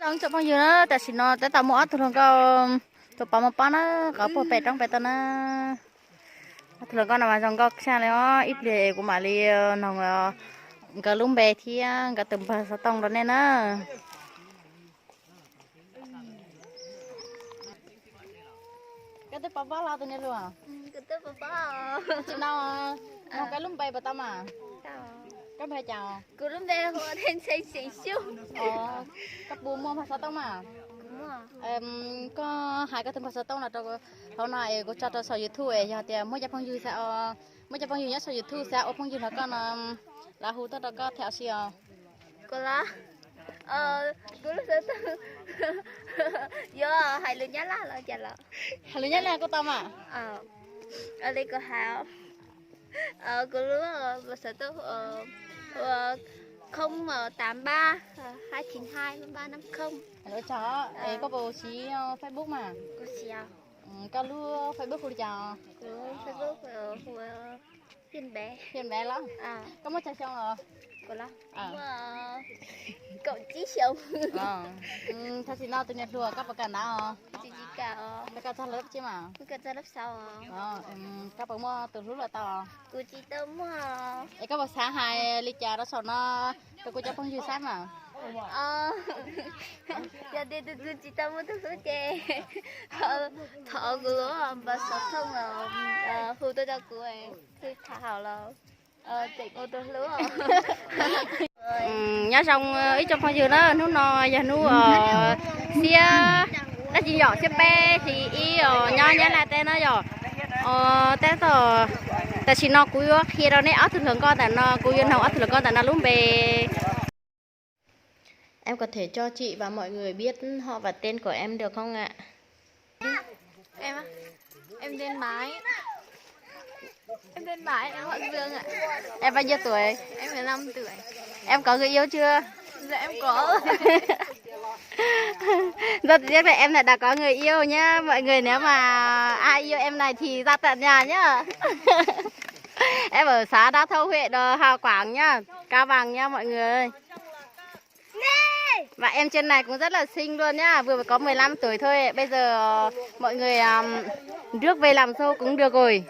trong chỗ bao nhiêu nó tại xin nó tại tao mua thường có chỗ bao một bao nó có bộ bẹt trong bẹt tao nó thường có nằm ở trong có xe này ít để của mà li nó cái lúng bè thì cái tầm bao sao tông đó nên á cái tụi bao bao lao tụi này luôn à cái tớ bao chỗ nào nó cái lúng bè bà tao mà cái bè chào cứ lúc đây họ đến xây xây siêu các bố mua bao sao tông mà có hai cái tấm bao tông là cho hôm nay có cho sợi YouTube ấy thì mới cho phong dư sao mới cho phong dư nhá sợi YouTube sao phong dư là con là hú tao có theo xìa có lá cứ lúc đó giờ hai lần nhá là chả là hai lần nhá là có tao mà ở đây có hào cứ lúc mà sợ tôi 083 292 350 ở chó ấy có bố trí Facebook mà có xìa có lưu Facebook của chó Facebook của phiên bé lắm có một chai xong rồi có lắm cậu chí xong thật sự nào từ nhật lùa các bậc cảnh nào chị cả các cha lớp chứ mà các cha lớp sau các bậc mua từ lúc là tao cô chị tôm ấy các bậc sáng hai lịch trà đó sau nó tôi cho phong dư sát mà giờ đi từ chị tôm mới thứ chè thọ của bà sợ không là phụ tôi cho cô ấy thì thảo là chị ô tô lúa nhá xong ít trong phong dư đó nó giờ nó xia nó chỉ nhỏ xia pe thì y nho nhá là tên nó rồi tên rồi tại chỉ nó cúi khi đó này áo thường con tại nó cúi nó áo thường con tại nó luôn bề em có thể cho chị và mọi người biết họ và tên của em được không ạ? Em á, em tên Mái. Em tên Mái, em họ Dương ạ. Em bao nhiêu tuổi? Em 15 tuổi. Em có người yêu chưa? Dạ em có. Rất tiếc là em lại đã có người yêu nhá. Mọi người nếu mà ai yêu em này thì ra tận nhà nhá. Em ở xã Đa Thâu, huyện Hào Quảng nhá, Cao Bằng nhá mọi người ơi. Và em trên này cũng rất là xinh luôn nhá, vừa mới có 15 tuổi thôi. Bây giờ mọi người rước về làm dâu cũng được rồi.